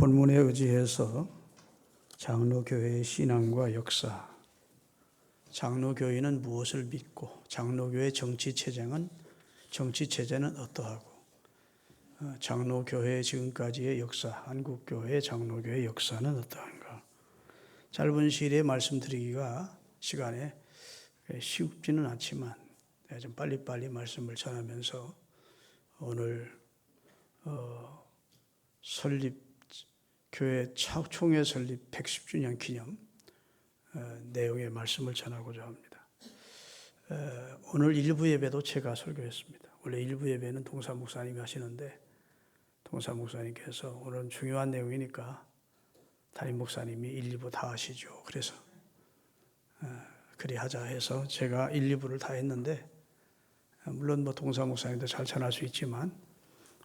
본문에 의지해서 장로교회의 신앙과 역사, 장로교회는 무엇을 믿고 장로교회의 정치체제는 어떠하고 장로교회의 지금까지의 역사, 한국교회의 장로교회의 역사는 어떠한가. 짧은 시일에 말씀드리기가 시간에 쉽지는 않지만 좀 빨리빨리 말씀을 전하면서 오늘 교회 총회 설립 110주년 기념 내용의 말씀을 전하고자 합니다. 오늘 일부 예배도 제가 설교했습니다. 원래 일부 예배는 동사 목사님이 하시는데 동사 목사님께서 오늘은 중요한 내용이니까 담임 목사님이 1, 2부 다 하시죠. 그래서 그리 하자 해서 제가 1, 2부를 다 했는데 물론 동사 목사님도 잘 전할 수 있지만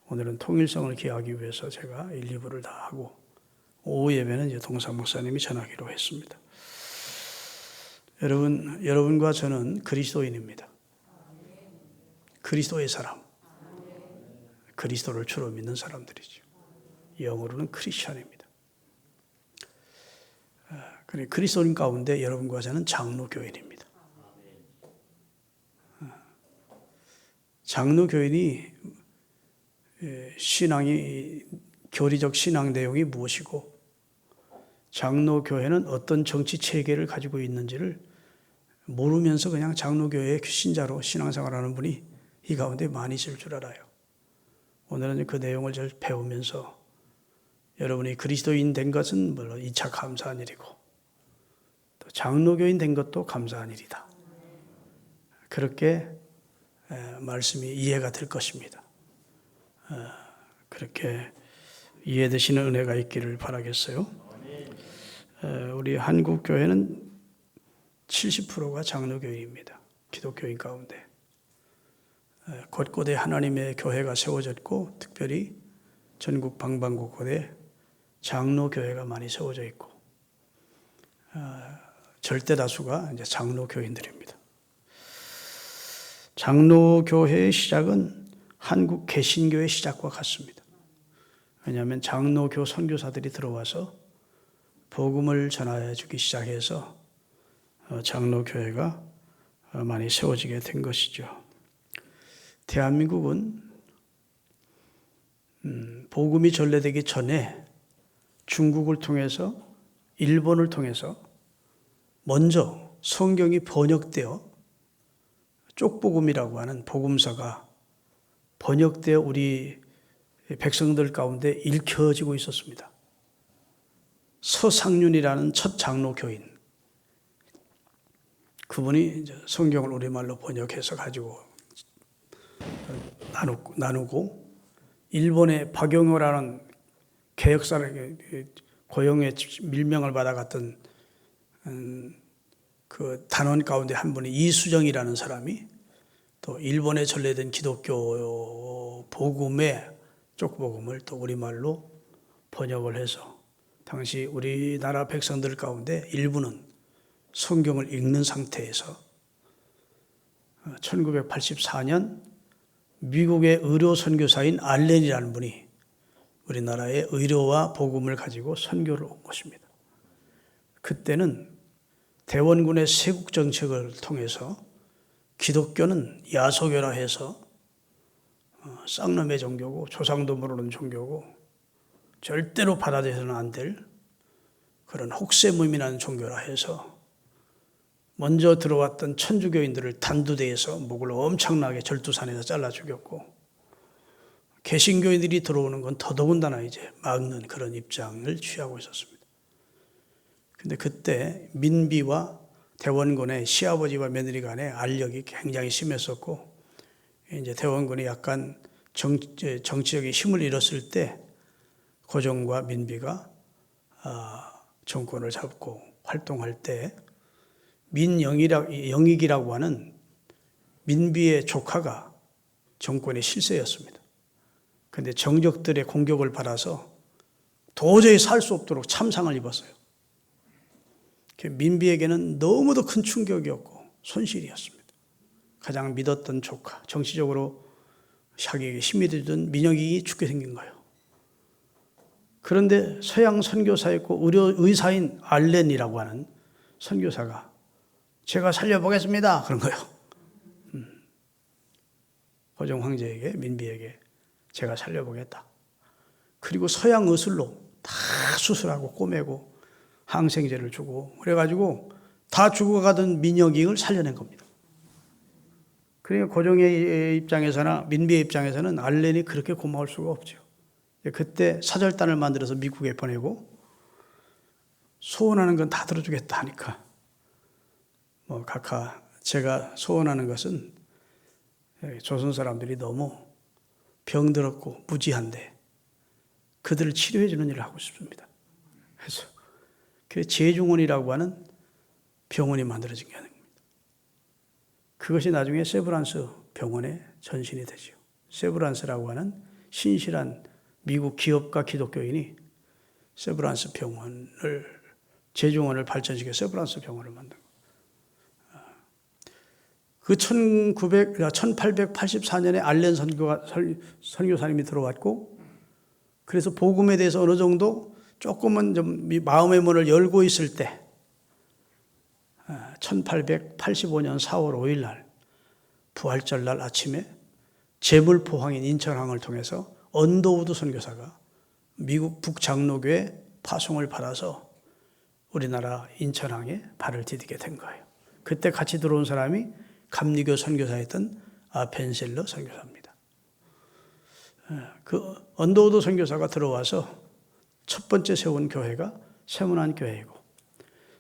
오늘은 통일성을 기하기 위해서 제가 1, 2부를 다 하고 오후 예배는 이제 동사 목사님이 전하기로 했습니다. 여러분과 저는 그리스도인입니다. 그리스도의 사람, 그리스도를 주로 믿는 사람들이죠. 영어로는 크리스천입니다. 그리스도인 가운데 여러분과 저는 장로교인입니다. 장로교인이 교리적 신앙 내용이 무엇이고 장로교회는 어떤 정치 체계를 가지고 있는지를 모르면서 그냥 장로교회의 신자로 신앙생활하는 분이 이 가운데 많이 있을 줄 알아요. 오늘은 그 내용을 잘 배우면서 여러분이 그리스도인 된 것은 물론 2차 감사한 일이고 또 장로교인 된 것도 감사한 일이다. 그렇게 말씀이 이해가 될 것입니다. 그렇게 이해되시는 은혜가 있기를 바라겠어요. 우리 한국교회는 70%가 장로교인입니다. 기독교인 가운데. 곳곳에 하나님의 교회가 세워졌고 특별히 전국 방방곳곳에 장로교회가 많이 세워져 있고 절대 다수가 이제 장로교인들입니다. 장로교회의 시작은 한국 개신교의 시작과 같습니다. 왜냐하면 장로교 선교사들이 들어와서 복음을 전해주기 시작해서 장로교회가 많이 세워지게 된 것이죠. 대한민국은 복음이 전래되기 전에 중국을 통해서 일본을 통해서 먼저 성경이 번역되어 쪽복음이라고 하는 복음서가 번역되어 우리 백성들 가운데 읽혀지고 있었습니다. 서상륜이라는 첫 장로교인, 그분이 이제 성경을 우리말로 번역해서 가지고 나누고 일본의 박영호라는 개혁사를 고용의 밀명을 받아갔던 그 단원 가운데 한 분이 이수정이라는 사람이 또 일본에 전래된 기독교 복음의 쪽복음을 또 우리말로 번역을 해서 당시 우리나라 백성들 가운데 일부는 성경을 읽는 상태에서 1984년 미국의 의료 선교사인 알렌이라는 분이 우리나라의 의료와 복음을 가지고 선교를 온 것입니다. 그때는 대원군의 세국 정책을 통해서 기독교는 야소교라 해서 쌍놈의 종교고 조상도 모르는 종교고 절대로 받아들여서는 안 될 그런 혹세무민한 종교라 해서 먼저 들어왔던 천주교인들을 단두대에서 목을 엄청나게 절두산에서 잘라 죽였고 개신교인들이 들어오는 건 더더군다나 이제 막는 그런 입장을 취하고 있었습니다. 근데 그때 민비와 대원군의 시아버지와 며느리 간의 알력이 굉장히 심했었고 이제 대원군이 약간 정치적인 힘을 잃었을 때 고종과 민비가 정권을 잡고 활동할 때 민영익이라고 하는 민비의 조카가 정권의 실세였습니다. 그런데 정적들의 공격을 받아서 도저히 살 수 없도록 참상을 입었어요. 민비에게는 너무도 큰 충격이었고 손실이었습니다. 가장 믿었던 조카, 정치적으로 자기에게 힘이 되던 민영익이 죽게 생긴 거예요. 그런데 서양 선교사였고 의사인 알렌이라고 하는 선교사가 제가 살려보겠습니다. 그런 거예요. 고종 황제에게, 민비에게 제가 살려보겠다. 그리고 서양 의술로 다 수술하고 꼬매고 항생제를 주고 그래가지고 다 죽어가던 민혁이을 살려낸 겁니다. 그러니까 고종의 입장에서나 민비의 입장에서는 알렌이 그렇게 고마울 수가 없죠. 그때 사절단을 만들어서 미국에 보내고 소원하는 건 다 들어주겠다 하니까 각하 제가 소원하는 것은 조선 사람들이 너무 병들었고 무지한데 그들을 치료해 주는 일을 하고 싶습니다. 그래서 제중원이라고 하는 병원이 만들어진 게 아닙니다. 그것이 나중에 세브란스 병원의 전신이 되죠. 세브란스라고 하는 신실한 미국 기업가 기독교인이 세브란스 병원을, 제중원을 발전시켜 세브란스 병원을 만든 거예요. 그 1884년에 알렌 선교사님이 들어왔고, 그래서 복음에 대해서 어느 정도 조금은 좀 마음의 문을 열고 있을 때 1885년 4월 5일 날 부활절 날 아침에 제물포항인 인천항을 통해서 언더우드 선교사가 미국 북장로교회 파송을 받아서 우리나라 인천항에 발을 디디게 된 거예요. 그때 같이 들어온 사람이 감리교 선교사였던 벤셀러 선교사입니다. 그 언더우드 선교사가 들어와서 첫 번째 세운 교회가 세문안 교회이고,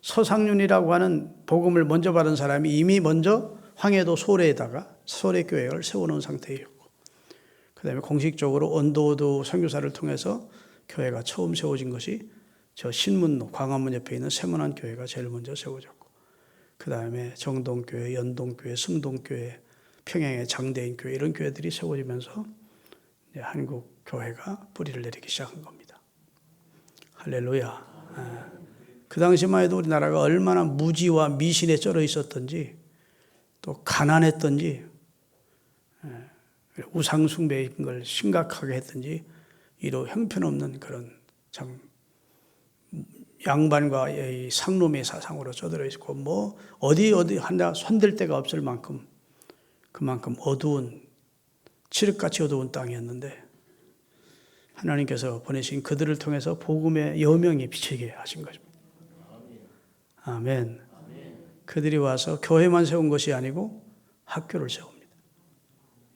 서상윤이라고 하는 복음을 먼저 받은 사람이 이미 먼저 황해도 소래에다가 소래교회를 세워놓은 상태였고, 그 다음에 공식적으로 언더우드 선교사를 통해서 교회가 처음 세워진 것이 저 신문로 광화문 옆에 있는 세문안 교회가 제일 먼저 세워졌고, 그 다음에 정동교회, 연동교회, 승동교회, 평양의 장대인교회 이런 교회들이 세워지면서 한국 교회가 뿌리를 내리기 시작한 겁니다. 할렐루야. 그 당시만 해도 우리나라가 얼마나 무지와 미신에 쩔어 있었던지, 또 가난했던지, 우상숭배인 걸 심각하게 했던지, 이로 형편없는 그런 참 양반과 이 상놈의 사상으로 쩌들어 있고, 어디 하나 손댈 데가 없을 만큼 그만큼 어두운, 칠흑같이 어두운 땅이었는데, 하나님께서 보내신 그들을 통해서 복음의 여명이 비치게 하신 것입니다. 아멘. 그들이 와서 교회만 세운 것이 아니고 학교를 세웁니다.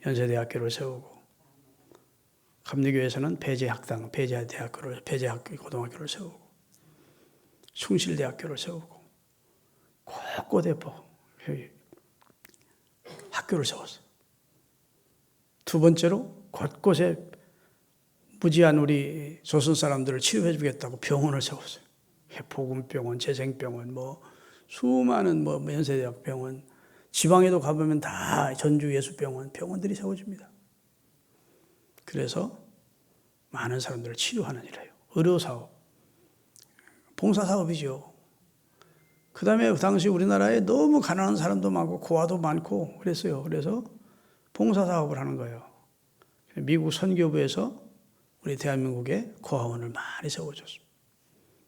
연세대학교를 세우고, 감리교에서는 배제학당, 배제대학교를, 배제고등학교를 세우고, 숭실대학교를 세우고, 곳곳에 학교를 세웠어요. 두 번째로 곳곳에 무지한 우리 조선 사람들을 치료해 주겠다고 병원을 세웠어요. 복음병원, 재생병원, 수많은 연세대학 병원, 지방에도 가보면 다 전주 예수병원, 병원들이 세워집니다. 그래서 많은 사람들을 치료하는 일이에요. 의료사업, 봉사사업이죠. 그 다음에 그 당시 우리나라에 너무 가난한 사람도 많고 고아도 많고 그랬어요. 그래서 봉사사업을 하는 거예요. 미국 선교부에서 우리 대한민국에 고아원을 많이 세워줬습니다.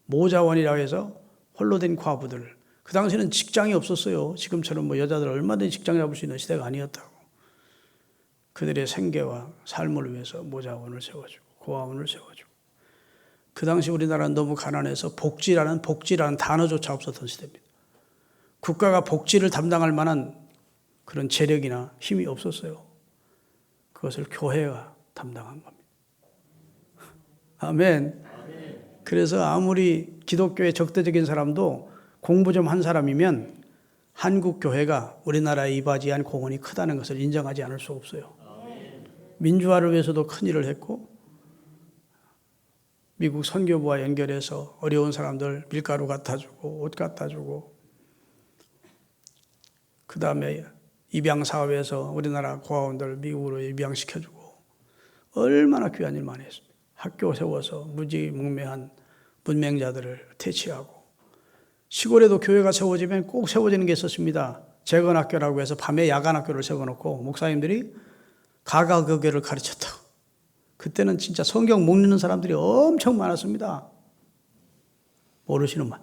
모자원이라고 해서 홀로 된 과부들, 그 당시에는 직장이 없었어요. 지금처럼 여자들 얼마든지 직장 잡을 수 있는 시대가 아니었다고. 그들의 생계와 삶을 위해서 모자원을 세워주고 고아원을 세워주고. 그 당시 우리나라는 너무 가난해서 복지라는 단어조차 없었던 시대입니다. 국가가 복지를 담당할 만한 그런 재력이나 힘이 없었어요. 그것을 교회가 담당한 겁니다. 아멘. 그래서 아무리 기독교의 적대적인 사람도 공부 좀 한 사람이면 한국 교회가 우리나라에 이바지한 공헌이 크다는 것을 인정하지 않을 수 없어요. 민주화를 위해서도 큰 일을 했고, 미국 선교부와 연결해서 어려운 사람들 밀가루 갖다 주고 옷 갖다 주고, 그 다음에 입양 사업에서 우리나라 고아원들 미국으로 입양시켜주고, 얼마나 귀한 일 많이 했습니다. 학교 세워서 무지몽매한 문맹자들을 퇴치하고, 시골에도 교회가 세워지면 꼭 세워지는 게 있었습니다. 재건학교라고 해서 밤에 야간학교를 세워놓고 목사님들이 가가교계를 가르쳤다. 그때는 진짜 성경 못 읽는 사람들이 엄청 많았습니다. 모르시는만.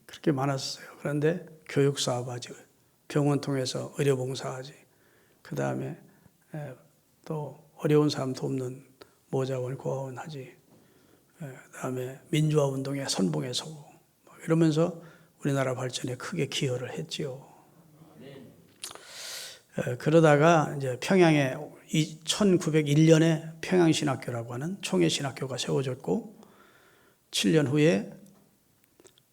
그렇게 많았어요. 그런데 교육 사업하지, 병원 통해서 의료봉사하지, 그 다음에 또 어려운 사람 돕는 모자원, 고아원 하지, 그 다음에 민주화 운동에 선봉에 서고 이러면서 우리나라 발전에 크게 기여를 했지요. 그러다가 이제 평양에 1901년에 평양신학교라고 하는 총회신학교가 세워졌고 7년 후에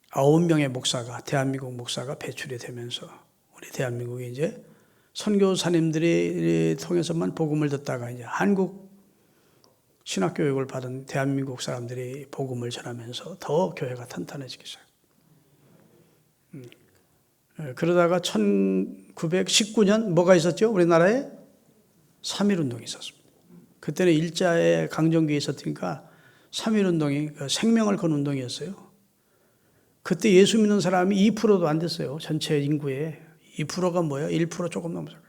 9명의 목사가, 대한민국 목사가 배출이 되면서 우리 대한민국이 이제 선교사님들이 통해서만 복음을 듣다가 이제 한국 신학교육을 받은 대한민국 사람들이 복음을 전하면서 더 교회가 탄탄해지기 시작합니다. 그러다가 1919년 뭐가 있었죠? 우리나라에 3.1운동이 있었습니다. 그때는 일자의 강점기에 있었으니까 3.1운동이 생명을 건 운동이었어요. 그때 예수 믿는 사람이 2%도 안 됐어요. 전체 인구의 2%가 뭐예요? 1% 조금 넘었어요.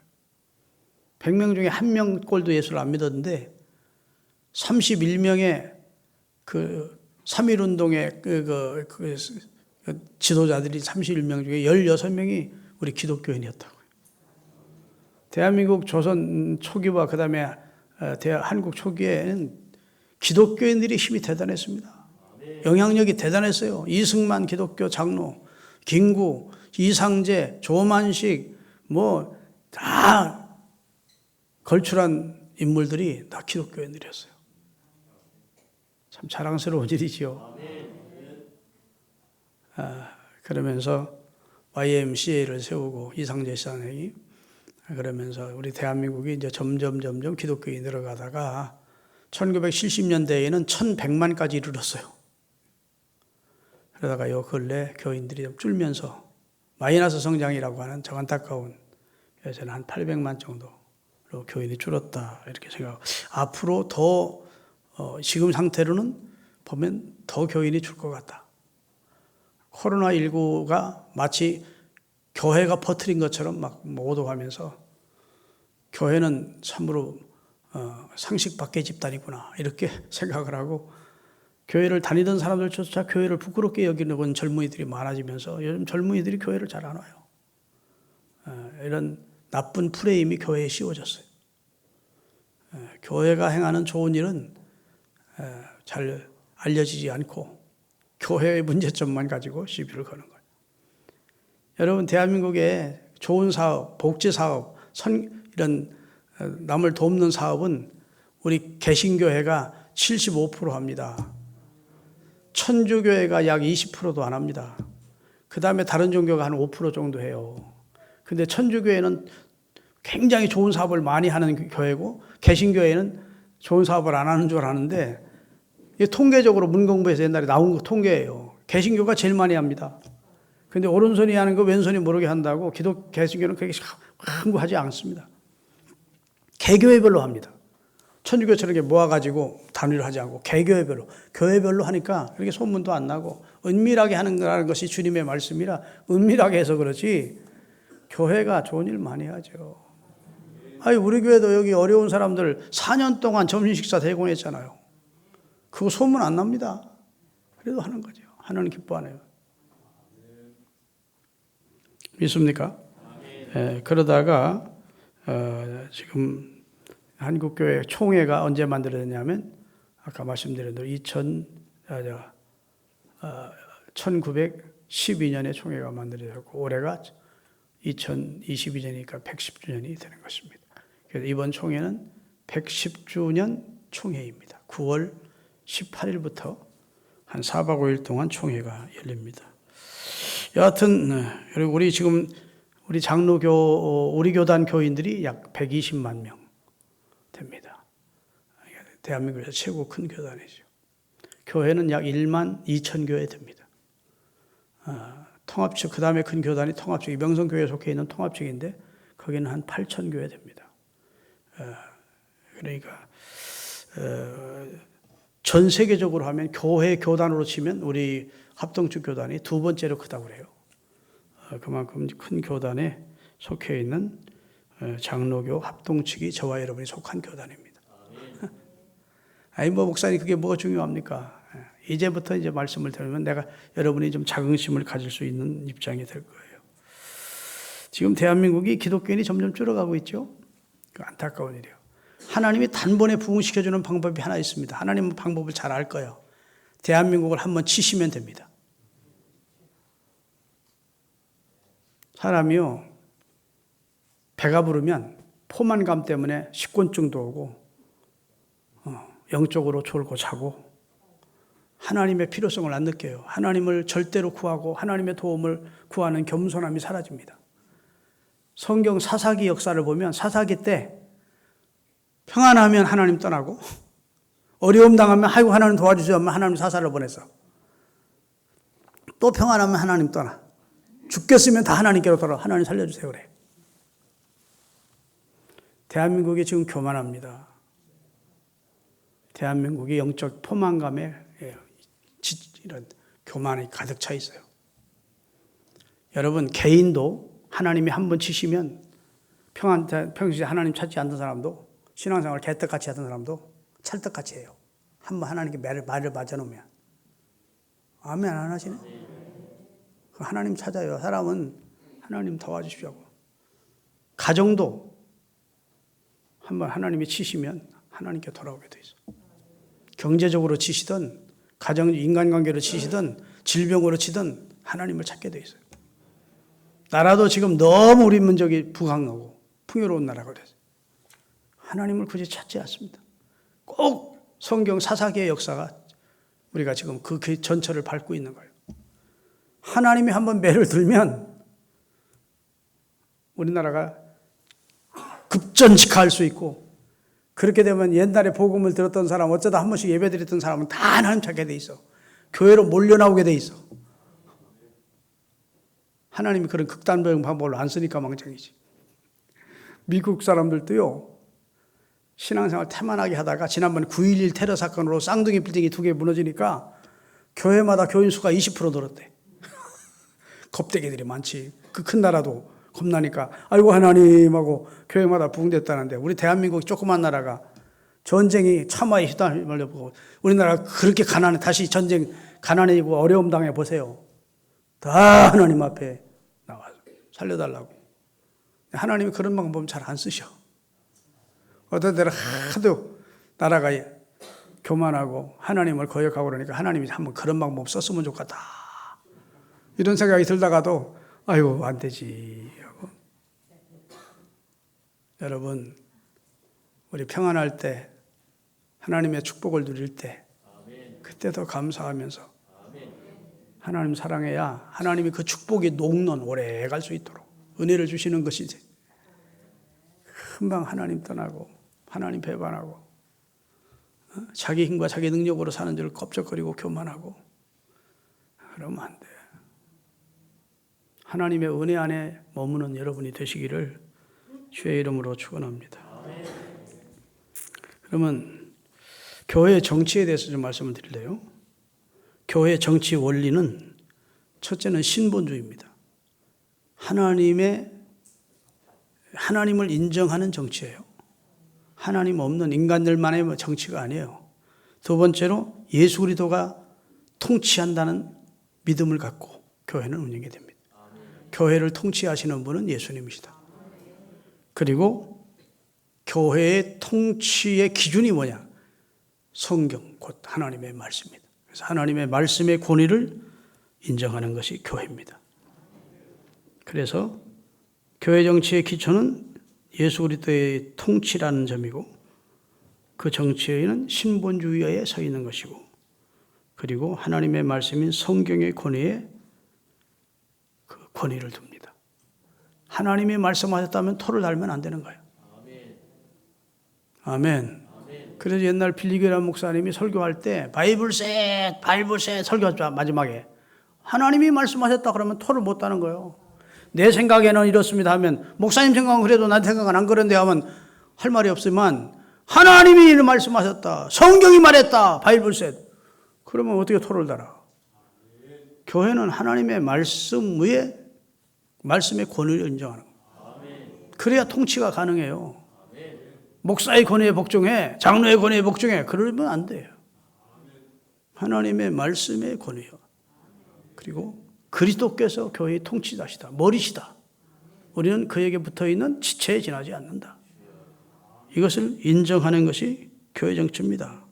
100명 중에 1명 꼴도 예수를 안 믿었는데 31명의 그 3.1운동의 그 지도자들이 31명 중에 16명이 우리 기독교인이었다고요. 대한민국 조선 초기와 그 다음에 한국 초기에는 기독교인들이 힘이 대단했습니다. 영향력이 대단했어요. 이승만 기독교 장로, 김구, 이상제, 조만식 뭐 다 걸출한 인물들이 다 기독교인들이었어요. 참 자랑스러운 일이지요. 그러면서 YMCA를 세우고 이상제 시장이 그러면서 우리 대한민국이 이제 점점 기독교인이 늘어가다가 1970년대에는 1,100만까지 이르렀어요. 그러다가 요 근래 교인들이 좀 줄면서 마이너스 성장이라고 하는 저 안타까운 요새는 한 800만 정도로 교인이 줄었다 이렇게 생각하고 앞으로 더 지금 상태로는 보면 더 교인이 줄 것 같다. 코로나19가 마치 교회가 퍼뜨린 것처럼 막 모독하면서 교회는 참으로 상식 밖의 집단이구나 이렇게 생각을 하고 교회를 다니던 사람들조차 교회를 부끄럽게 여기는 젊은이들이 많아지면서 요즘 젊은이들이 교회를 잘 안 와요. 이런 나쁜 프레임이 교회에 씌워졌어요. 교회가 행하는 좋은 일은 잘 알려지지 않고 교회의 문제점만 가지고 시비를 거는 거예요. 여러분 대한민국의 좋은 사업, 복지 사업, 이런 남을 돕는 사업은 우리 개신교회가 75% 합니다. 천주교회가 약 20%도 안 합니다. 그 다음에 다른 종교가 한 5% 정도 해요. 근데 천주교회는 굉장히 좋은 사업을 많이 하는 교회고 개신교회는 좋은 사업을 안 하는 줄 아는데 이게 통계적으로 문공부에서 옛날에 나온 거 통계예요. 개신교가 제일 많이 합니다. 근데 오른손이 하는 거 왼손이 모르게 한다고 개신교는 그렇게 강구하지 않습니다. 개교회별로 합니다. 천주교처럼 이렇게 모아가지고 단위를 하지 않고 개교회별로, 교회별로 하니까 그렇게 소문도 안 나고 은밀하게 하는 거라는 것이 주님의 말씀이라 은밀하게 해서 그렇지 교회가 좋은 일 많이 하죠. 아니 우리 교회도 여기 어려운 사람들 4년 동안 점심 식사 대공했잖아요. 그거 소문 안 납니다. 그래도 하는 거죠. 하나님 기뻐하네요. 믿습니까? 그러다가 지금 한국교회 총회가 언제 만들어졌냐면 아까 말씀드린 대로 1912년에 총회가 만들어졌고 올해가 2022년이니까 110주년이 되는 것입니다. 그래서 이번 총회는 110주년 총회입니다. 9월 18일부터 한 4박 5일 동안 총회가 열립니다. 여하튼 우리 지금 우리 장로교 우리 교단 교인들이 약 120만 명 됩니다. 대한민국에서 최고 큰 교단이죠. 교회는 약 1만 2천 교회 됩니다. 통합측 그 다음에 큰 교단이 통합측 명성교회에 속해 있는 통합측인데 거기는 한 8천 교회 됩니다. 그러니까 전 세계적으로 하면 교회 교단으로 치면 우리 합동측 교단이 두 번째로 크다고 그래요. 그만큼 큰 교단에 속해 있는 장로교 합동측이 저와 여러분이 속한 교단입니다. 아니 뭐 목사님 그게 뭐가 중요합니까? 이제부터 이제 말씀을 들으면 내가 여러분이 좀 자긍심을 가질 수 있는 입장이 될 거예요. 지금 대한민국이 기독교인이 점점 줄어가고 있죠. 안타까운 일이에요. 하나님이 단번에 부흥시켜주는 방법이 하나 있습니다. 하나님은 방법을 잘 알 거예요. 대한민국을 한번 치시면 됩니다. 사람이요, 배가 부르면 포만감 때문에 식곤증도 오고 영적으로 졸고 자고 하나님의 필요성을 안 느껴요. 하나님을 절대로 구하고 하나님의 도움을 구하는 겸손함이 사라집니다. 성경 사사기 역사를 보면 사사기 때 평안하면 하나님 떠나고 어려움 당하면 아이고 하나님 도와주세요 하면 하나님 사사를 보냈어. 또 평안하면 하나님 떠나. 죽겠으면 다 하나님께로 돌아. 하나님 살려주세요 그래. 대한민국이 지금 교만합니다. 대한민국이 영적 포만감에 이런 교만이 가득 차 있어요. 여러분 개인도 하나님이 한번 치시면 평소에 하나님 찾지 않던 사람도 신앙생활 개떡같이 하던 사람도 찰떡같이 해요. 한번 하나님께 말을 맞아놓으면. 아멘 안 하시네? 하나님 찾아요. 사람은 하나님 도와주십시오. 가정도 한번 하나님이 치시면 하나님께 돌아오게 돼 있어. 경제적으로 치시든 가정 인간관계로 치시든 질병으로 치든 하나님을 찾게 돼 있어요. 나라도 지금 너무 우리 민족이 부강하고 풍요로운 나라가 됐어요. 하나님을 굳이 찾지 않습니다. 꼭 성경 사사기의 역사가 우리가 지금 그 전철을 밟고 있는 거예요. 하나님이 한번 매를 들면 우리나라가 급전직하할 수 있고 그렇게 되면 옛날에 복음을 들었던 사람 어쩌다 한 번씩 예배드렸던 사람은 다 하나님 찾게 돼 있어. 교회로 몰려나오게 돼 있어. 하나님이 그런 극단적인 방법을 안 쓰니까 망정이지. 미국 사람들도요. 신앙생활 태만하게 하다가 지난번 9.11 테러 사건으로 쌍둥이 빌딩이 2개 무너지니까 교회마다 교인 수가 20% 늘었대. 겁대기들이 많지. 그 큰 나라도 겁나니까 아이고 하나님 하고 교회마다 부흥됐다는데 우리 대한민국 조그만 나라가 전쟁이 참화에 휘말려보고 우리나라가 그렇게 가난해 다시 전쟁 가난해지고 어려움 당해 보세요. 다 하나님 앞에 나와서 살려달라고. 하나님이 그런 방법은 잘 안 쓰셔. 어떤 때는 하도 나라가 교만하고 하나님을 거역하고 그러니까 하나님이 한번 그런 방법 썼으면 좋겠다. 이런 생각이 들다가도 아이고 안 되지 하고. 여러분 우리 평안할 때 하나님의 축복을 누릴 때 그때도 감사하면서 하나님 사랑해야 하나님이 그 축복이 녹는 오래 갈 수 있도록 은혜를 주시는 것이지. 금방 하나님 떠나고 하나님 배반하고 자기 힘과 자기 능력으로 사는 줄 껍적거리고 교만하고 그러면 안 돼. 하나님의 은혜 안에 머무는 여러분이 되시기를 주의 이름으로 축원합니다. 그러면 교회의 정치에 대해서 좀 말씀을 드릴래요. 교회의 정치 원리는 첫째는 신본주의입니다. 하나님을 인정하는 정치예요. 하나님 없는 인간들만의 정치가 아니에요. 두 번째로 예수 그리스도가 통치한다는 믿음을 갖고 교회는 운영이 됩니다. 교회를 통치하시는 분은 예수님이시다. 그리고 교회의 통치의 기준이 뭐냐? 성경, 곧 하나님의 말씀입니다. 그래서 하나님의 말씀의 권위를 인정하는 것이 교회입니다. 그래서 교회 정치의 기초는 예수 그리스도의 통치라는 점이고 그 정치에는 신본주의에 서 있는 것이고 그리고 하나님의 말씀인 성경의 권위에 그 권위를 둡니다. 하나님이 말씀하셨다면 토를 달면 안 되는 거예요. 아멘. 그래서 옛날 빌리교란 목사님이 설교할 때 바이블셋 설교하죠. 마지막에 하나님이 말씀하셨다 그러면 토를 못 다는 거예요. 내 생각에는 이렇습니다 하면 목사님 생각은 그래도 나 생각은 안 그런데 하면 할 말이 없지만 하나님이 말씀하셨다. 성경이 말했다. 바이블셋. 그러면 어떻게 토를 달아? 교회는 하나님의 말씀 위에 말씀의 권위를 인정하는 거예요. 그래야 통치가 가능해요. 목사의 권위에 복종해, 장로의 권위에 복종해, 그러면 안 돼요. 하나님의 말씀의 권위요. 그리고 그리스도께서 교회의 통치자시다, 머리시다. 우리는 그에게 붙어있는 지체에 지나지 않는다. 이것을 인정하는 것이 교회 정치입니다.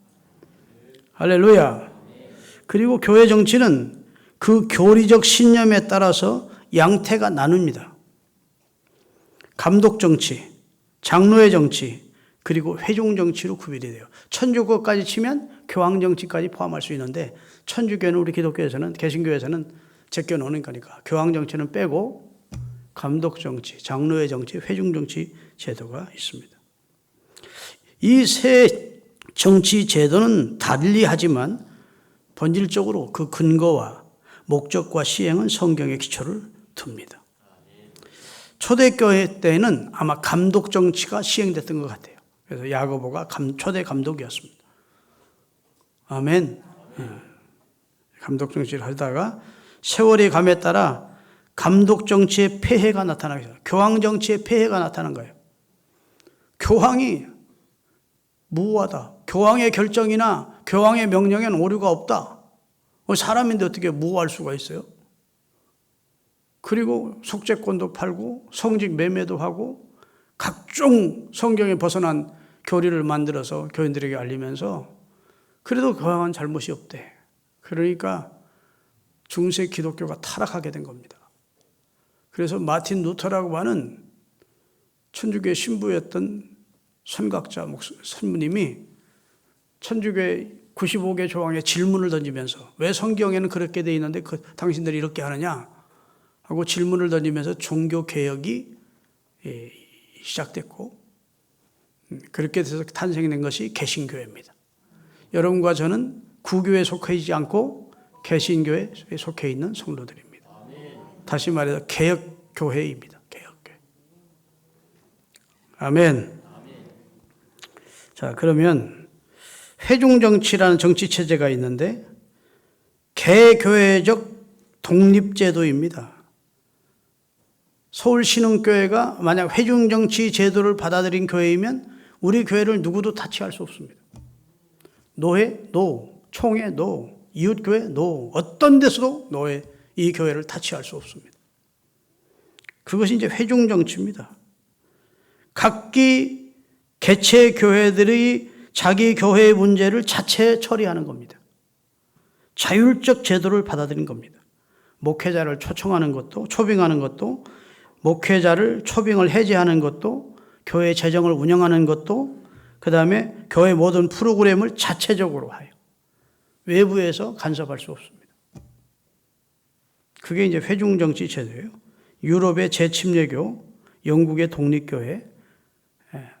할렐루야. 그리고 교회 정치는 그 교리적 신념에 따라서 양태가 나눕니다. 감독 정치, 장로의 정치, 그리고 회중 정치로 구별이 돼요. 천주교까지 치면 교황 정치까지 포함할 수 있는데, 천주교는 우리 기독교에서는, 개신교에서는 제껴 놓는 거니까 교황 정치는 빼고 감독 정치, 장로의 정치, 회중 정치 제도가 있습니다. 이 세 정치 제도는 달리 하지만 본질적으로 그 근거와 목적과 시행은 성경의 기초를 둡니다. 초대교회 때는 아마 감독 정치가 시행됐던 것 같아요. 그래서 야고보가 초대 감독이었습니다. 아멘. 감독 정치를 하다가 세월이 감에 따라 감독 정치의 폐해가 나타나게 돼요. 교황 정치의 폐해가 나타난 거예요. 교황이 무효하다. 교황의 결정이나 교황의 명령에는 오류가 없다. 사람인데 어떻게 무효할 수가 있어요? 그리고 속죄권도 팔고 성직 매매도 하고 각종 성경에 벗어난 교리를 만들어서 교인들에게 알리면서 그래도 교황은 잘못이 없대. 그러니까 중세 기독교가 타락하게 된 겁니다. 그래서 마틴 루터라고 하는 천주교의 신부였던 선각자 선부님이 천주교의 95개 조항에 질문을 던지면서 왜 성경에는 그렇게 되어 있는데 당신들이 이렇게 하느냐 하고 질문을 던지면서 종교개혁이 시작됐고, 그렇게 돼서 탄생된 것이 개신교회입니다. 여러분과 저는 구교에 속해 있지 않고 개신교에 속해 있는 성도들입니다. 다시 말해서 개혁교회입니다. 개혁교회. 아멘. 자, 그러면 회중정치라는 정치체제가 있는데 개교회적 독립제도입니다. 서울신흥교회가 만약 회중정치 제도를 받아들인 교회이면 우리 교회를 누구도 타치할 수 없습니다. 노회, 노, 총회, 노, 이웃교회, 노, 어떤 데서도 노회, 이 교회를 타치할 수 없습니다. 그것이 이제 회중정치입니다. 각기 개체 교회들이 자기 교회의 문제를 자체 처리하는 겁니다. 자율적 제도를 받아들인 겁니다. 목회자를 초청하는 것도, 초빙하는 것도, 목회자를 초빙을 해제하는 것도, 교회 재정을 운영하는 것도, 그 다음에 교회 모든 프로그램을 자체적으로 하여 외부에서 간섭할 수 없습니다. 그게 이제 회중정치 제도예요. 유럽의 재침례교, 영국의 독립교회,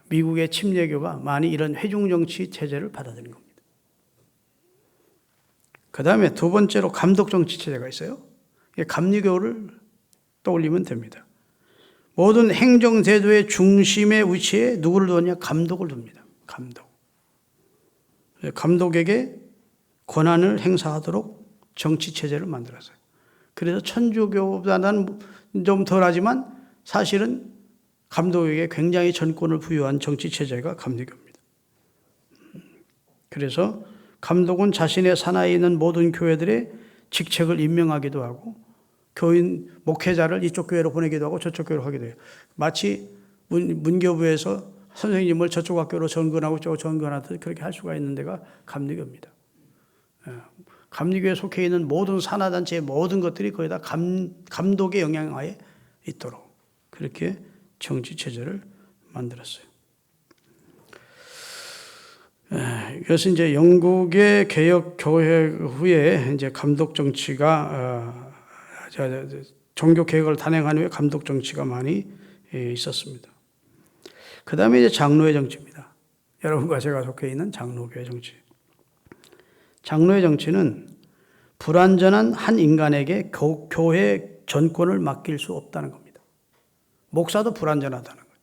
미국의 침례교가 많이 이런 회중정치 체제를 받아들인 겁니다. 그 다음에 두 번째로 감독정치 체제가 있어요. 감리교를 떠올리면 됩니다. 모든 행정제도의 중심의 위치에 누구를 두었냐? 감독을 둡니다. 감독. 감독에게 권한을 행사하도록 정치체제를 만들었어요. 그래서 천주교보다는 좀 덜하지만 사실은 감독에게 굉장히 전권을 부여한 정치체제가 감리교입니다. 그래서 감독은 자신의 산하에 있는 모든 교회들의 직책을 임명하기도 하고 교인, 목회자를 이쪽 교회로 보내기도 하고 저쪽 교회로 하기도 해요. 마치 문교부에서 선생님을 저쪽 학교로 전근하고 저쪽 전근하듯 그렇게 할 수가 있는 데가 감리교입니다. 감리교에 속해 있는 모든 산하단체의 모든 것들이 거의 다 감독의 영향하에 있도록 그렇게 정치체제를 만들었어요. 이것은 이제 영국의 개혁교회 후에 이제 감독 정치가 종교 개혁을 단행한 후에 감독 정치가 많이 있었습니다. 그 다음에 이제 장로의 정치입니다. 여러분과 제가 속해 있는 장로교회 정치. 장로의 정치는 불완전한 한 인간에게 교회 전권을 맡길 수 없다는 겁니다. 목사도 불완전하다는 거예요.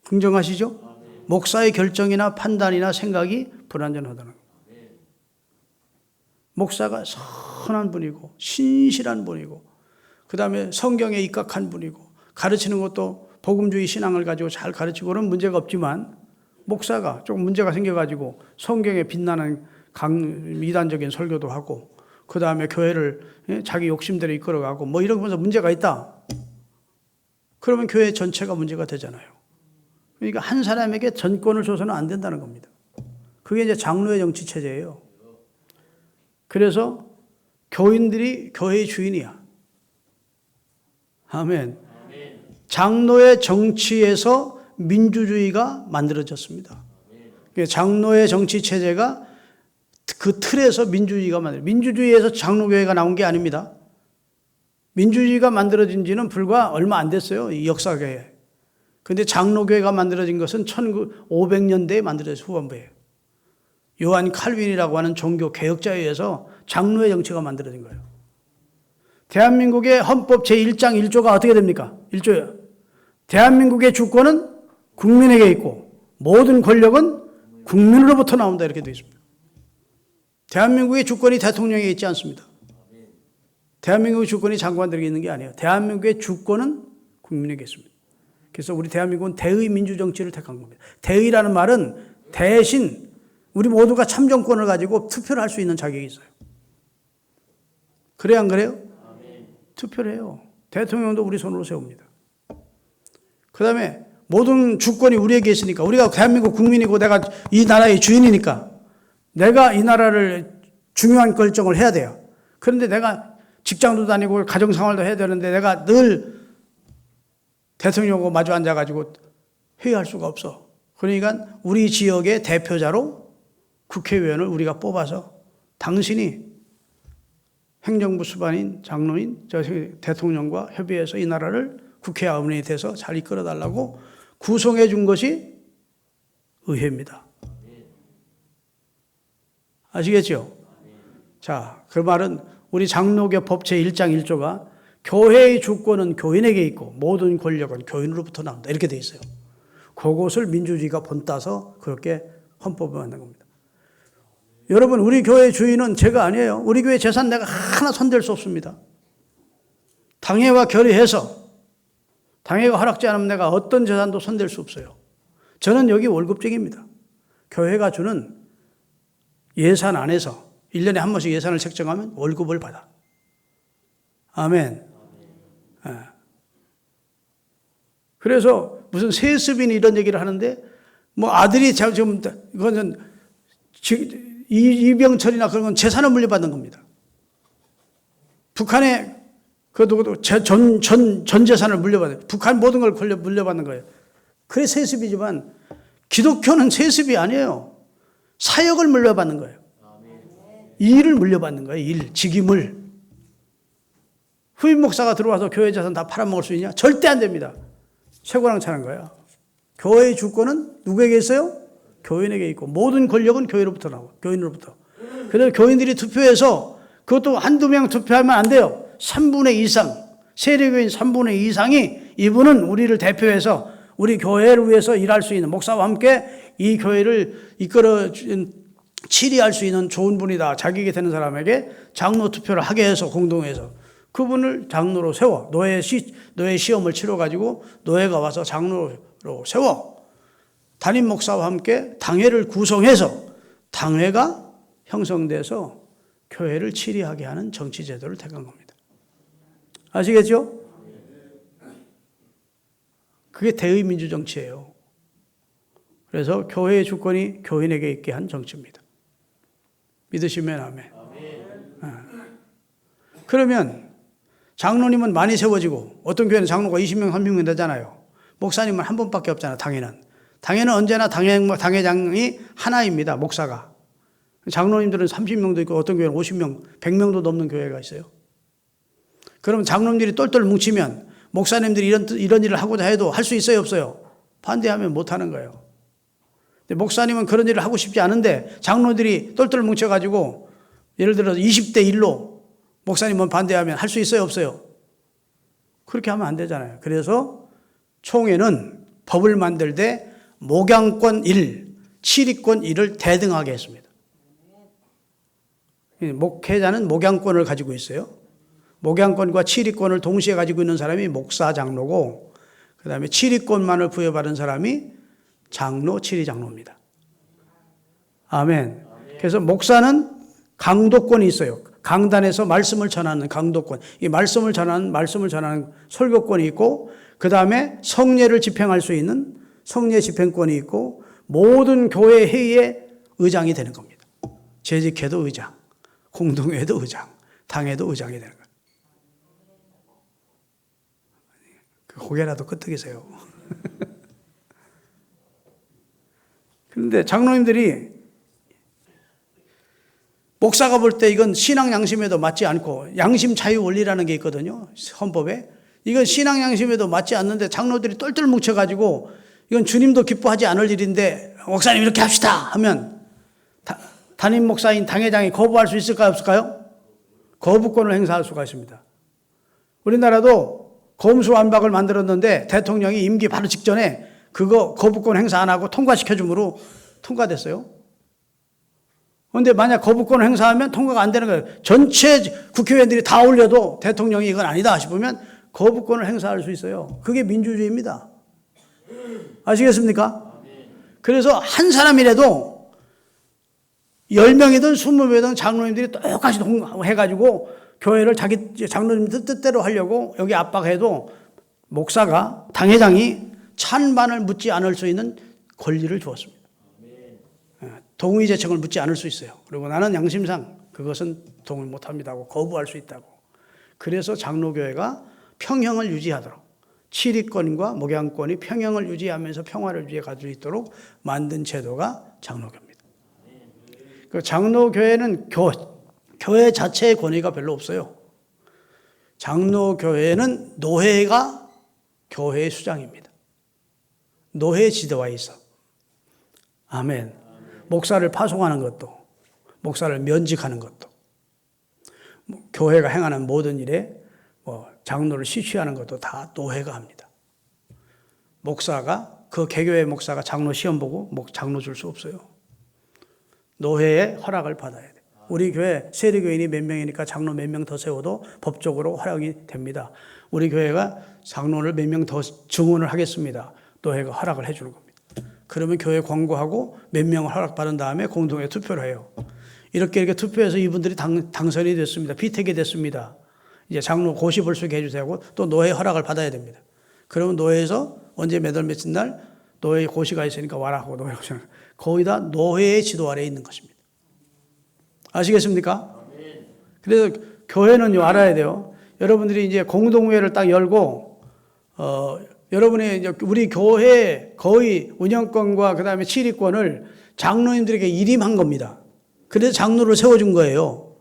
긍정하시죠? 목사의 결정이나 판단이나 생각이 불완전하다는 거예요. 목사가 선한 분이고 신실한 분이고 그 다음에 성경에 입각한 분이고 가르치는 것도 복음주의 신앙을 가지고 잘 가르치고는 문제가 없지만 목사가 조금 문제가 생겨가지고 성경에 빛나는 이단적인 설교도 하고 그 다음에 교회를 자기 욕심대로 이끌어가고 뭐 이런 거면서 문제가 있다. 그러면 교회 전체가 문제가 되잖아요. 그러니까 한 사람에게 전권을 줘서는 안 된다는 겁니다. 그게 이제 장로의 정치 체제예요. 그래서 교인들이 교회의 주인이야. 아멘. 장로의 정치에서 민주주의가 만들어졌습니다. 장로의 정치 체제가 그 틀에서 민주주의가 민주주의에서 장로교회가 나온 게 아닙니다. 민주주의가 만들어진 지는 불과 얼마 안 됐어요. 이 역사계에. 근데 장로교회가 만들어진 것은 1500년대에 만들어진 후반부예요. 요한 칼빈이라고 하는 종교 개혁자에 의해서 장로의 정치가 만들어진 거예요. 대한민국의 헌법 제1장 1조가 어떻게 됩니까? 1조예요. 대한민국의 주권은 국민에게 있고 모든 권력은 국민으로부터 나온다 이렇게 되어 있습니다. 대한민국의 주권이 대통령에게 있지 않습니다. 대한민국의 주권이 장관들에게 있는 게 아니에요. 대한민국의 주권은 국민에게 있습니다. 그래서 우리 대한민국은 대의 민주정치를 택한 겁니다. 대의라는 말은 대신 우리 모두가 참정권을 가지고 투표를 할 수 있는 자격이 있어요. 그래야 안 그래요? 투표를 해요. 대통령도 우리 손으로 세웁니다. 그 다음에 모든 주권이 우리에게 있으니까 우리가 대한민국 국민이고 내가 이 나라의 주인이니까 내가 이 나라를 중요한 결정을 해야 돼요. 그런데 내가 직장도 다니고 가정생활도 해야 되는데 내가 늘 대통령하고 마주 앉아가지고 회의할 수가 없어. 그러니까 우리 지역의 대표자로 국회의원을 우리가 뽑아서 당신이 행정부 수반인 장로인 대통령과 협의해서 이 나라를 국회의원이 돼서 잘 이끌어달라고 구성해 준 것이 의회입니다. 아시겠죠? 자, 그 말은 우리 장로교 법 제1장 1조가 교회의 주권은 교인에게 있고 모든 권력은 교인으로부터 나온다. 이렇게 돼 있어요. 그것을 민주주의가 본따서 그렇게 헌법을 만든 겁니다. 여러분, 우리 교회 주인은 제가 아니에요. 우리 교회 재산 내가 하나 손댈 수 없습니다. 당회와 결의해서 당회가 허락지 않으면 내가 어떤 재산도 손댈 수 없어요. 저는 여기 월급쟁입니다. 교회가 주는 예산 안에서 1년에 한 번씩 예산을 책정하면 월급을 받아. 아멘. 네. 그래서 무슨 세습인 이런 얘기를 하는데 뭐 아들이 지금 이거는 이병철이나 그런 건 재산을 물려받는 겁니다. 북한에 그 누구도 전 재산을 물려받아요. 북한 모든 걸 물려받는 거예요. 그래 세습이지만 기독교는 세습이 아니에요. 사역을 물려받는 거예요. 일을 물려받는 거예요. 일, 직임을. 후임 목사가 들어와서 교회 재산 다 팔아먹을 수 있냐? 절대 안 됩니다. 쇠고랑 차는 거예요. 교회의 주권은 누구에게 있어요? 교인에게 있고 모든 권력은 교회로부터 나와. 교인으로부터. 그래서 교인들이 투표해서 그것도 한두 명 투표하면 안 돼요. 3분의 2 이상, 세례교인 3분의 2 이상이 이분은 우리를 대표해서 우리 교회를 위해서 일할 수 있는 목사와 함께 이 교회를 이끌어 치리할 수 있는 좋은 분이다. 자격이 되는 사람에게 장로 투표를 하게 해서 공동해서 그분을 장로로 세워. 노예 시험을 치러가지고 노예가 와서 장로로 세워. 담임 목사와 함께 당회를 구성해서 당회가 형성돼서 교회를 치리하게 하는 정치 제도를 택한 겁니다. 아시겠죠? 그게 대의 민주정치예요. 그래서 교회의 주권이 교인에게 있게 한 정치입니다. 믿으시면 아멘. 그러면 장로님은 많이 세워지고 어떤 교회는 장로가 20명, 30명 되잖아요. 목사님은 한 분밖에 없잖아요. 당회는 언제나 당회장이 하나입니다. 목사가. 장로님들은 30명도 있고 어떤 교회는 50명, 100명도 넘는 교회가 있어요. 그럼 장로님들이 똘똘 뭉치면 목사님들이 이런 일을 하고자 해도 할 수 있어요, 없어요? 반대하면 못하는 거예요. 근데 목사님은 그런 일을 하고 싶지 않은데 장로들이 똘똘 뭉쳐가지고 예를 들어서 20대 1로 목사님은 반대하면 할 수 있어요, 없어요? 그렇게 하면 안 되잖아요. 그래서 총회는 법을 만들 때 목양권 1, 치리권 1을 대등하게 했습니다. 목회자는 목양권을 가지고 있어요. 목양권과 치리권을 동시에 가지고 있는 사람이 목사 장로고 그 다음에 치리권만을 부여받은 사람이 장로, 치리장로입니다. 아멘. 그래서 목사는 강도권이 있어요. 강단에서 말씀을 전하는 강도권. 이 말씀을 전하는 설교권이 있고, 그 다음에 성례를 집행할 수 있는 성례 집행권이 있고, 모든 교회 회의의 의장이 되는 겁니다. 재직회도 의장, 공동회도 의장, 당회도 의장이 되는 거예요. 그 고개라도 끄덕이세요. 그런데 장로님들이 목사가 볼 때 이건 신앙 양심에도 맞지 않고, 양심 자유 원리라는 게 있거든요, 헌법에. 이건 신앙 양심에도 맞지 않는데 장로들이 똘똘 뭉쳐가지고 이건 주님도 기뻐하지 않을 일인데 목사님 이렇게 합시다 하면 담임 목사인 당회장이 거부할 수 있을까요, 없을까요? 거부권을 행사할 수가 있습니다. 우리나라도 검수완박을 만들었는데 대통령이 임기 바로 직전에 그거 거부권 행사 안 하고 통과시켜줌으로 통과됐어요. 그런데 만약 거부권을 행사하면 통과가 안 되는 거예요. 전체 국회의원들이 다 올려도 대통령이 이건 아니다 싶으면 거부권을 행사할 수 있어요. 그게 민주주의입니다. 아시겠습니까? 그래서 한 사람이라도 10명이든 20명이든 장로님들이 똑같이 해가지고 교회를 자기 장로님들 뜻대로 하려고 여기 압박해도 목사가, 당회장이 찬반을 묻지 않을 수 있는 권리를 주었습니다. 동의 제청을 묻지 않을 수 있어요. 그리고 나는 양심상 그것은 동의 못합니다 하고 거부할 수 있다고. 그래서 장로교회가 평형을 유지하도록, 치리권과 목양권이 평형을 유지하면서 평화를 유지해 갈 수 있도록 만든 제도가 장로교입니다. 그 장로교회는 교회 자체의 권위가 별로 없어요. 장로교회는 노회가 교회의 수장입니다. 노회 지도에 있어. 아멘. 목사를 파송하는 것도, 목사를 면직하는 것도, 교회가 행하는 모든 일에 장로를 시취하는 것도 다 노회가 합니다. 목사가, 그 개교회 목사가 장로 시험 보고 장로 줄 수 없어요. 노회의 허락을 받아야 돼요. 우리 교회 세리교인이 몇 명이니까 장로 몇 명 더 세워도 법적으로 허락이 됩니다. 우리 교회가 장로를 몇 명 더 증언을 하겠습니다. 노회가 허락을 해 주는 겁니다. 그러면 교회 권고하고 몇 명을 허락받은 다음에 공동회 투표를 해요. 이렇게 투표해서 이분들이 당선이 됐습니다. 비택이 됐습니다. 이제 장로 고시 벌수게 해주세요 하고 또 노회 허락을 받아야 됩니다. 그러면 노회에서 언제 몇 월 며칠 날 노회 고시가 있으니까 와라 하고 노회 고시. 거의 다 노회의 지도 아래에 있는 것입니다. 아시겠습니까? 그래서 교회는요, 알아야 돼요. 여러분들이 이제 공동회를 딱 열고, 여러분이 이제 우리 교회 거의 운영권과 그 다음에 치리권을 장로님들에게 일임한 겁니다. 그래서 장로를 세워준 거예요.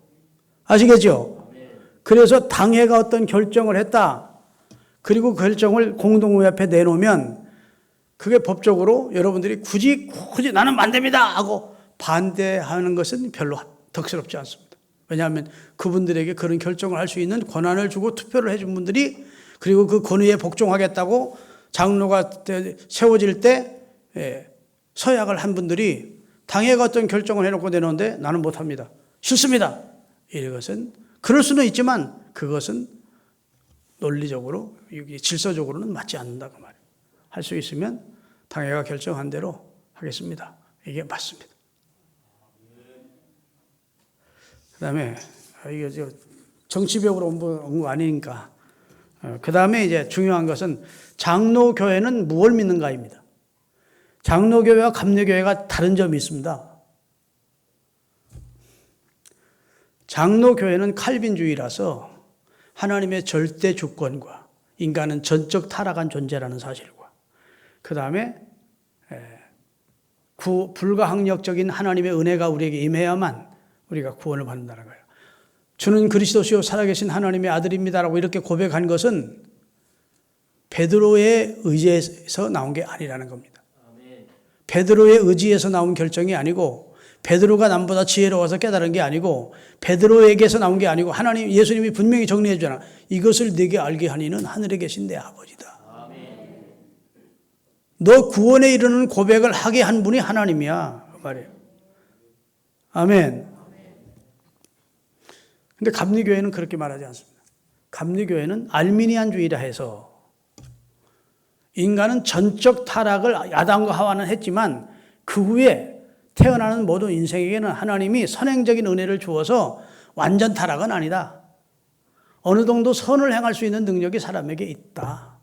아시겠죠? 그래서 당회가 어떤 결정을 했다. 그리고 그 결정을 공동회 앞에 내놓으면 그게 법적으로 여러분들이 굳이 나는 안 됩니다 하고 반대하는 것은 별로 덕스럽지 않습니다. 왜냐하면 그분들에게 그런 결정을 할 수 있는 권한을 주고 투표를 해준 분들이, 그리고 그 권위에 복종하겠다고 장로가 세워질 때 서약을 한 분들이 당회가 어떤 결정을 해놓고 내놓는데 나는 못합니다, 싫습니다, 이것은 그럴 수는 있지만 그것은 논리적으로 질서적으로는 맞지 않는다고 말이에요. 할 수 있으면 당회가 결정한 대로 하겠습니다, 이게 맞습니다. 그 다음에 이게 정치벽으로 온 거 아니니까. 그 다음에 이제 중요한 것은 장로교회는 무엇을 믿는가입니다. 장로교회와 감리교회가 다른 점이 있습니다. 장로교회는 칼빈주의라서 하나님의 절대 주권과 인간은 전적 타락한 존재라는 사실과, 그 다음에 불가항력적인 하나님의 은혜가 우리에게 임해야만 우리가 구원을 받는다는 거예요. 주는 그리스도시요 살아계신 하나님의 아들입니다라고 이렇게 고백한 것은 베드로의 의지에서 나온 게 아니라는 겁니다. 베드로의 의지에서 나온 결정이 아니고, 베드로가 남보다 지혜로워서 깨달은 게 아니고, 베드로에게서 나온 게 아니고, 하나님, 예수님이 분명히 정리해 주잖아. 이것을 네게 알게 하니는 하늘에 계신 내 아버지다. 너 구원에 이르는 고백을 하게 한 분이 하나님이야, 그 말이에요. 아멘. 근데 감리교회는 그렇게 말하지 않습니다. 감리교회는 알미니안주의라 해서 인간은 전적 타락을 아담과 하와는 했지만 그 후에 태어나는 모든 인생에게는 하나님이 선행적인 은혜를 주어서 완전 타락은 아니다. 어느 정도 선을 행할 수 있는 능력이 사람에게 있다.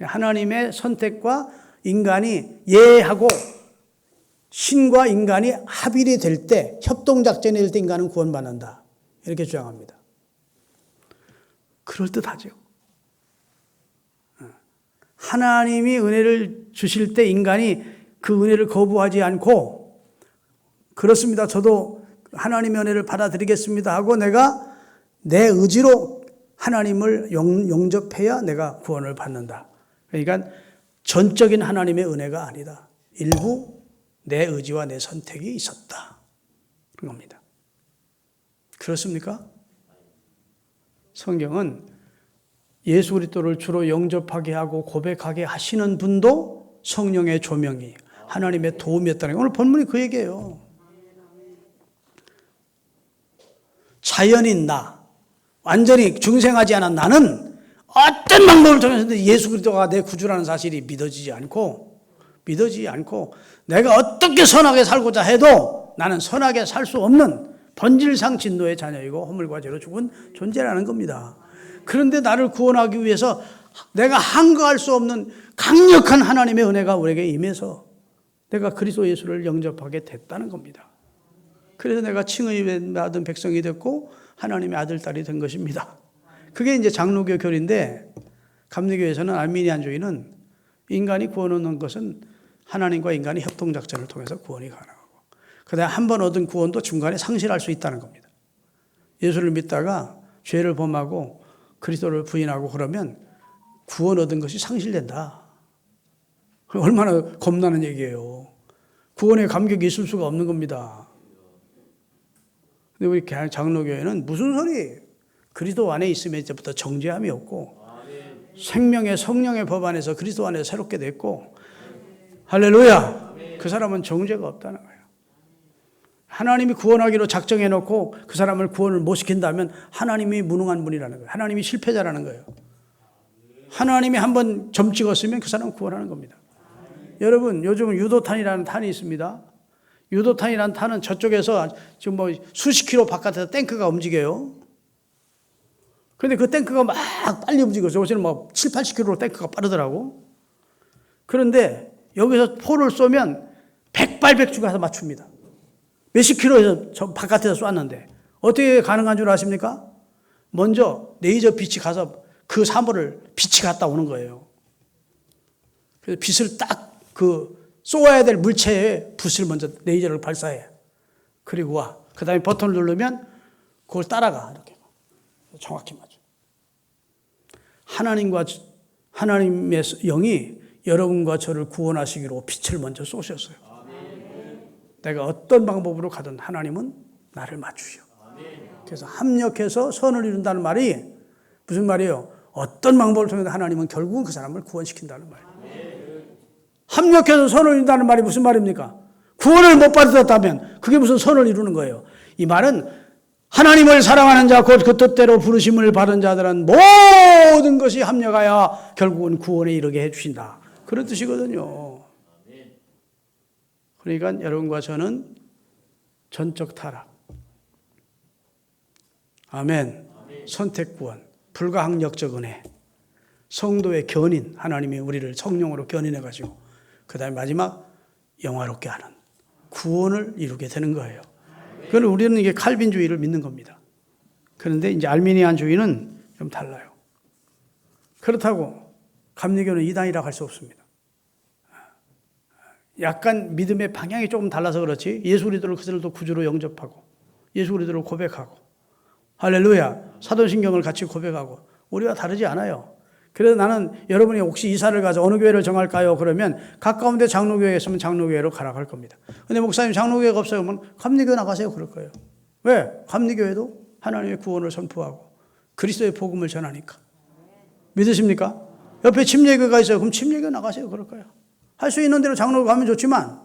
하나님의 선택과 인간이 예하고 신과 인간이 합일이 될 때, 협동작전이 될 때 인간은 구원받는다. 이렇게 주장합니다. 그럴듯하죠. 하나님이 은혜를 주실 때 인간이 그 은혜를 거부하지 않고, 그렇습니다. 저도 하나님의 은혜를 받아들이겠습니다 하고 내가 내 의지로 하나님을 용접해야 내가 구원을 받는다. 그러니까 전적인 하나님의 은혜가 아니다. 일부 내 의지와 내 선택이 있었다. 그런 겁니다. 그렇습니까? 성경은 예수 그리스도를 주로 영접하게 하고 고백하게 하시는 분도 성령의 조명이 하나님의 도움이었다는 거예요. 오늘 본문이 그 얘기예요. 자연인 나, 완전히 중생하지 않은 나는 어떤 방법을 통해서든 예수 그리스도가 내 구주라는 사실이 믿어지지 않고 내가 어떻게 선하게 살고자 해도 나는 선하게 살 수 없는 본질상 진노의 자녀이고 허물과 죄로 죽은 존재라는 겁니다. 그런데 나를 구원하기 위해서 내가 한거할 수 없는 강력한 하나님의 은혜가 우리에게 임해서 내가 그리스도 예수를 영접하게 됐다는 겁니다. 그래서 내가 칭의 받은 백성이 됐고 하나님의 아들, 딸이 된 것입니다. 그게 이제 장로교 교리인데, 감리교에서는 알미니안주의는 인간이 구원 얻는 것은 하나님과 인간의 협동작전을 통해서 구원이 가능하고, 그다음에 한 번 얻은 구원도 중간에 상실할 수 있다는 겁니다. 예수를 믿다가 죄를 범하고 그리스도를 부인하고 그러면 구원 얻은 것이 상실된다. 얼마나 겁나는 얘기예요. 구원에 감격이 있을 수가 없는 겁니다. 근데 우리 장로교회는 무슨 소리? 그리스도 안에 있으면 이제부터 정죄함이 없고 생명의 성령의 법 안에서 그리스도 안에서 새롭게 됐고, 할렐루야. 그 사람은 정죄가 없다는 거예요. 하나님이 구원하기로 작정해놓고 그 사람을 구원을 못 시킨다면 하나님이 무능한 분이라는 거예요. 하나님이 실패자라는 거예요. 하나님이 한번 점 찍었으면 그 사람은 구원하는 겁니다. 여러분, 요즘 유도탄이라는 탄이 있습니다. 유도탄이라는 탄은 저쪽에서 지금 뭐 수십 킬로 바깥에서 탱크가 움직여요. 그런데 그 탱크가 막 빨리 움직여서 요새는 막 7, 80킬로로 탱크가 빠르더라고. 그런데 여기서 포를 쏘면 백발백중 가서 맞춥니다. 몇십 킬로에서 저 바깥에서 쐈는데 어떻게 가능한 줄 아십니까? 먼저 레이저 빛이 가서 그 사물을 빛이 갔다 오는 거예요. 그래서 빛을 딱 그 쏘아야 될 물체에 붓을 먼저 레이저를 발사해. 그리고 와. 그 다음에 버튼을 누르면 그걸 따라가. 이렇게. 정확히 맞아. 하나님의 영이 여러분과 저를 구원하시기로 빛을 먼저 쏘셨어요. 내가 어떤 방법으로 가든 하나님은 나를 맞추셔. 그래서 합력해서 선을 이룬다는 말이 무슨 말이에요? 어떤 방법을 통해서 하나님은 결국은 그 사람을 구원시킨다는 말이에요. 합력해서 선을 이룬다는 말이 무슨 말입니까? 구원을 못 받았다면 그게 무슨 선을 이루는 거예요? 이 말은 하나님을 사랑하는 자, 곧 그 뜻대로 부르심을 받은 자들은 모든 것이 합력하여 결국은 구원에 이르게 해주신다. 그런 뜻이거든요. 그러니까 여러분과 저는 전적 타락, 아멘, 선택 구원, 불가항력적 은혜, 성도의 견인, 하나님이 우리를 성령으로 견인해가지고 그 다음에 마지막 영화롭게 하는 구원을 이루게 되는 거예요. 그건 우리는 이게 칼빈주의를 믿는 겁니다. 그런데 이제 알미니안주의는 좀 달라요. 그렇다고 감리교는 이단이라고 할 수 없습니다. 약간 믿음의 방향이 조금 달라서 그렇지 예수 그리스도를 그들도 구주로 영접하고 예수 그리스도를 고백하고 할렐루야 사도신경을 같이 고백하고 우리와 다르지 않아요. 그래서 나는 여러분이 혹시 이사를 가서 어느 교회를 정할까요? 그러면 가까운 데 장로교회에 있으면 장로교회로 가라 할 겁니다. 근데 목사님 장로교회가 없어요. 그러면 감리교회 나가세요. 그럴 거예요. 왜? 감리교회도 하나님의 구원을 선포하고 그리스도의 복음을 전하니까. 믿으십니까? 옆에 침례교회가 있어요. 그럼 침례교회 나가세요. 그럴 거예요. 할 수 있는 대로 장로교 가면 좋지만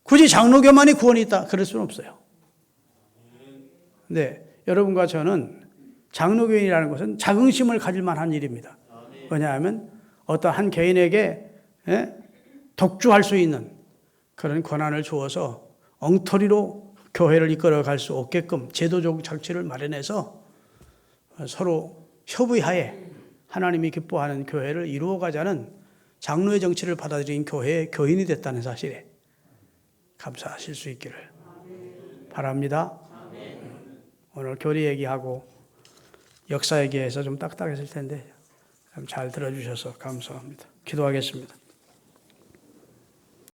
굳이 장로교만이 구원이 있다. 그럴 수는 없어요. 네, 여러분과 저는 장로교인이라는 것은 자긍심을 가질 만한 일입니다. 왜냐하면 어떤 한 개인에게 독주할 수 있는 그런 권한을 주어서 엉터리로 교회를 이끌어갈 수 없게끔 제도적 장치를 마련해서 서로 협의하에 하나님이 기뻐하는 교회를 이루어가자는 장로의 정치를 받아들인 교회의 교인이 됐다는 사실에 감사하실 수 있기를 바랍니다. 오늘 교리 얘기하고 역사 얘기해서 좀 딱딱했을 텐데 잘 들어주셔서 감사합니다. 기도하겠습니다.